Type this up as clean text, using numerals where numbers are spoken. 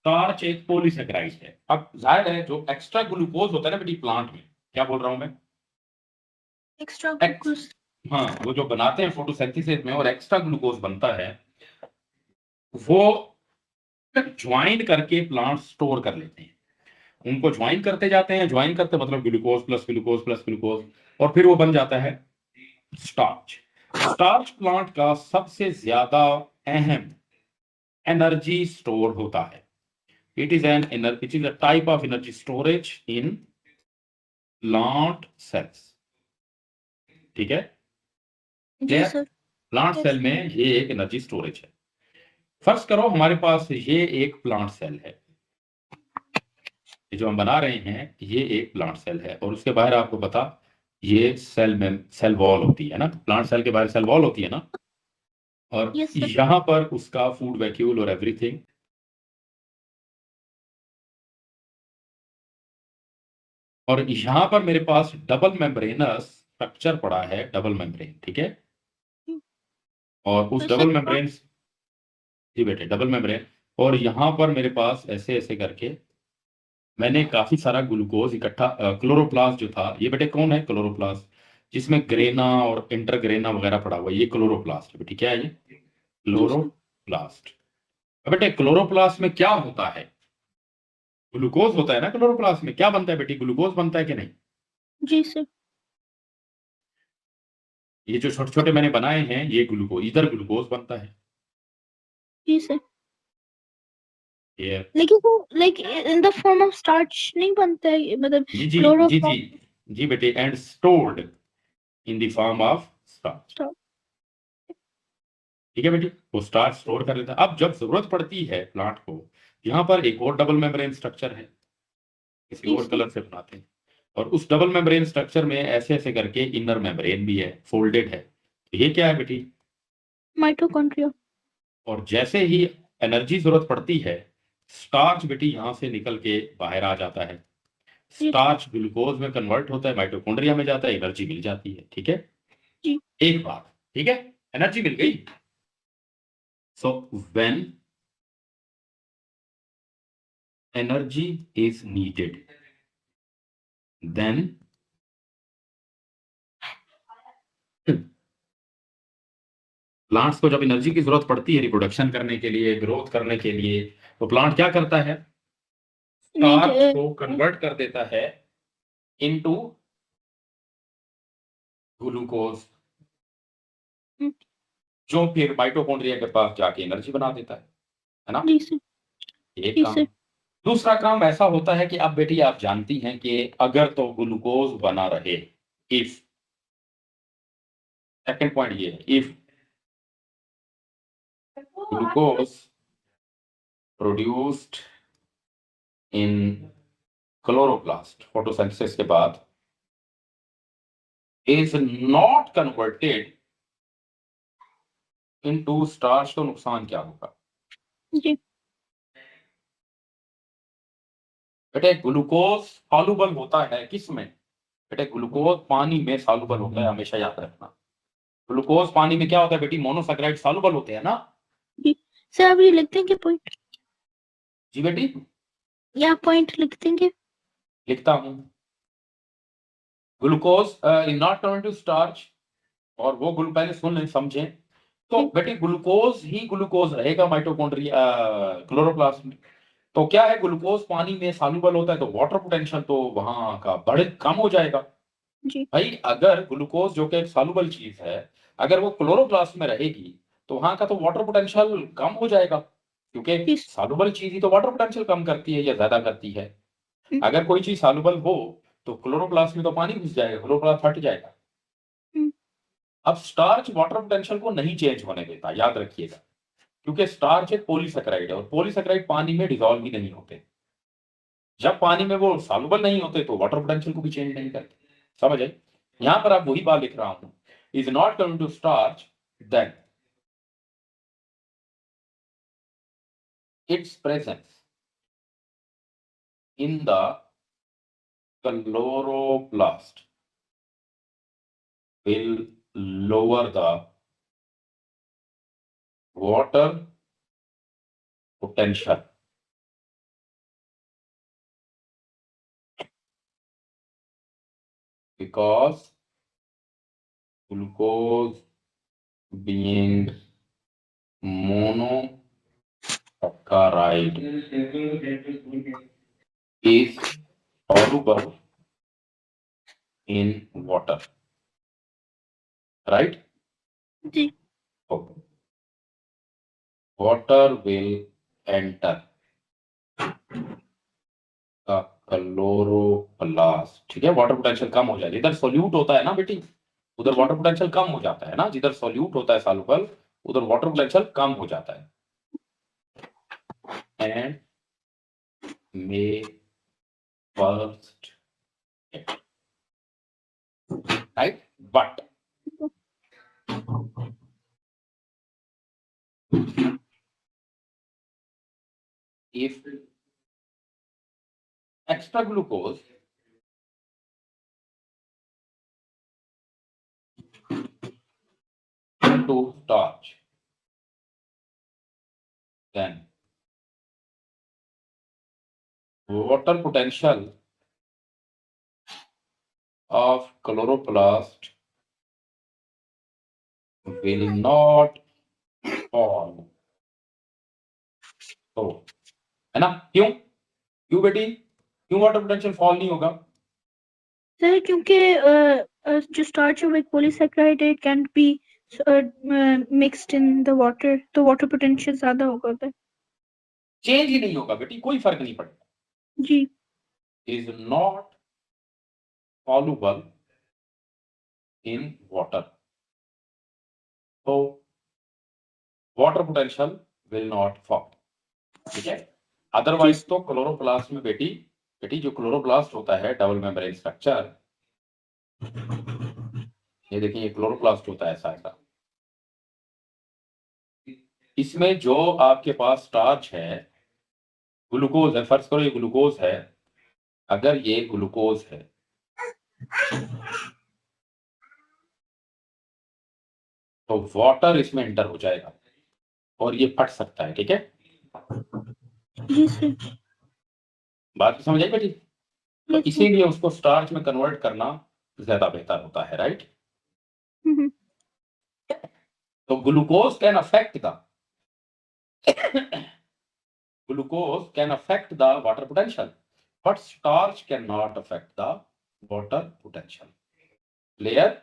Starch एक polysaccharide है। अब जाहिर है जो एक्स्ट्रा ग्लूकोज होता है ना बेटी प्लांट में, क्या बोल रहा हूं मैं, एक्स्ट्रा एक्स ग्लूकोज। हाँ, वो जो बनाते हैं फोटोसिंथेसिस में और एक्स्ट्रा ग्लूकोज बनता है, वो ज्वाइन करके प्लांट स्टोर कर लेते हैं। उनको ज्वाइन करते जाते हैं, ज्वाइन करते मतलब glucose plus glucose plus glucose, और फिर वो बन जाता है स्टार्च। स्टार्च प्लांट का सबसे ज्यादा अहम एनर्जी स्टोर होता है। It is a type of energy storage in plant cells. ठीक है, जी clear. Sir. Plant yes. Cell में ये एक एनर्जी स्टोरेज है। फर्स्ट करो हमारे पास ये एक प्लांट सेल है, ये जो हम बना रहे हैं ये एक प्लांट सेल है, और उसके बाहर आपको पता ये सेल में सेल वॉल होती है ना, प्लांट सेल के बाहर सेल वॉल होती है ना, और यस सर। यहां पर उसका फूड वैक्यूल और एवरीथिंग। और यहां पर मेरे पास डबल मेम्ब्रेनस स्ट्रक्चर पड़ा है, डबल मेम्ब्रेन, ठीक है। और उस तो सर डबल मेम्ब्रेन, जी बेटे डबल मेम्ब्रेन, और यहां पर मेरे पास ऐसे ऐसे करके मैंने काफी सारा ग्लूकोज इकट्ठा, क्लोरोप्लास्ट जो था, ये बेटे कौन है क्लोरोप्लास्ट, जिसमें ग्रेना और इंटरग्रेना वगैरह पड़ा हुआ है, ये क्लोरोप्लास्ट है बेटी, क्या है ये जी सर। क्लोरोप्लास्ट। अब बेटे क्लोरोप्लास्ट में क्या होता है, ग्लूकोज होता है ना क्लोरोप्लास्ट में, क्या बनता है बेटी, ग्लूकोज बनता है कि नहीं। जी सर। ये जो छोटे छोटे मैंने बनाए हैं ये ग्लूकोज, इधर ग्लूकोज बनता है, जी सर। ये लेकिन वो like in the form of starch नहीं बनता है, मतलब जी जी जी जी क्लोरोप्लास्ट। जी बेटे, and stored in the form of starch. ठीक है बेटी, वो स्टार्च स्टोर कर लेता है। अब जब जरूरत पड़ती है प्लांट को, यहाँ पर एक और डबल मेम्ब्रेन स्ट्रक्चर है, किसी जी और सर। कलर से बनाते हैं, और उस डबल मेम्ब्रेन स्ट्रक्चर में ऐसे ऐसे करके इनर मेम्ब्रेन भी है, फोल्डेड है। तो ये क्या है बेटी, माइटोकॉन्ड्रिया। और जैसे ही एनर्जी जरूरत पड़ती है, स्टार्च बेटी यहां से निकल के बाहर आ जाता है, जी स्टार्च ग्लूकोज में कन्वर्ट होता है, माइटोकॉन्ड्रिया में जाता है, एनर्जी मिल जाती है। ठीक है, जी एक बात, ठीक है, एनर्जी मिल जी। गई। So when energy is needed, then plants को जब एनर्जी की जरूरत पड़ती है रिप्रोडक्शन करने के लिए, ग्रोथ करने के लिए, तो प्लांट क्या करता है, नीड। स्टार्च को कन्वर्ट कर देता है इनटू ग्लूकोज, जो फिर माइटोकॉन्ड्रिया के पास जाके एनर्जी बना देता है ना। जी सर। एक जी काम। सर। दूसरा काम ऐसा होता है कि अब बेटी आप जानती हैं कि अगर तो ग्लूकोज बना रहे, इफ, सेकंड पॉइंट ये है, if glucose produced in chloroplast photosynthesis के बाद is not converted into starch, तो नुकसान क्या होगा जी बेटे, ग्लूकोज सॉल्युबल होता है किस में, बेटे ग्लूकोज पानी में सॉल्युबल होता है, हमेशा याद रखना। ग्लूकोज पानी में क्या होता है बेटी, मोनोसैकेराइड सॉल्युबल होते हैं ना। जी। सर आप ये लिख देंगे पॉइंट, जी बेटी, या पॉइंट लिख देंगे। लिखता हूं, glucose is not converted to starch, और वो ग्लू पहले सुन लें समझें। तो जी बेटी ग्लूकोज ही ग्लूकोज रहेगा माइटोकॉन्ड्रिया क्लोरोप्लास्ट में। तो क्या है, ग्लूकोज पानी में सॉल्युबल होता है तो वाटर पोटेंशियल तो वहां का बड़े कम हो जाएगा। जी भाई अगर ग्लूकोज जो कि एक सॉल्युबल चीज है, अगर वो क्लोरोप्लास्ट में रहेगी तो वहां का तो वाटर पोटेंशियल कम हो जाएगा, क्योंकि जी। सॉल्युबल चीज ही तो वाटर पोटेंशियल कम करती है या ज्यादा करती है। हम्म, अगर कोई चीज सॉल्युबल हो तो क्लोरोप्लास्ट में तो पानी घुस जाएगा, क्लोरोप्लास्ट हट जाएगा। हम्म, अब स्टार्च वाटर पोटेंशियल को नहीं चेंज होने देता, याद रखिएगा, क्योंकि स्टार्च एक पॉलीसेकेराइड है और पॉलीसेकेराइड पानी में डिसॉल्व ही नहीं होते। जब पानी में वो सॉल्युबल नहीं होते तो वाटर पोटेंशियल को भी चेंज नहीं करते। समझ आई। यहां पर आप वही बात लिख रहा हूं, is not coming to starch, then its presence in the chloroplast will lower the water potential because glucose being monosaccharide is soluble in water, right? जी Okay. Water will enter the chloroplast, ठीक है, water potential कम हो जाएगा, इधर solute होता है ना बेटी, उधर वाटर पोटेंशियल कम हो जाता है ना, जिधर सोल्यूट होता है सॉल्युबल उधर वाटर पोटेंशियल कम हो जाता है, and may burst it, right? But if extra glucose to starch, then water potential of chloroplast will not fall. तो है ना, क्यों क्यों बेटी, क्यों वाटर पोटेंशियल फॉल नहीं होगा? सर क्योंकि जो स्टार्च है वो एक पॉलीसैकेराइड है, it can be mixed in the water, तो वाटर पोटेंशियल ज्यादा होगा उधर। चेंज ही नहीं होगा बेटी, कोई फर्क नहीं पड़ेगा। जी is not soluble in water, so water potential will not fall, ठीक है। अदरवाइज तो क्लोरोप्लास्ट में बेटी बेटी जो क्लोरोप्लास्ट होता है डबल मेम्ब्रेन स्ट्रक्चर, ये देखिए ये क्लोरोप्लास्ट होता है ऐसा ऐसा, इसमें जो आपके पास स्टार्च है, ग्लूकोज है, फर्ज करो ये ग्लूकोज है, अगर ये ग्लूकोज है तो वाटर इसमें एंटर हो जाएगा और ये फट सकता है, ठीक है। जी सर। बात तो समझ आई बेटी? तो Yes, sir. इसीलिए उसको स्टार्च में कन्वर्ट करना ज्यादा बेहतर होता है, राइट। Mhm. तो glucose can affect the glucose can affect the water potential, but starch cannot affect the water potential. Clear?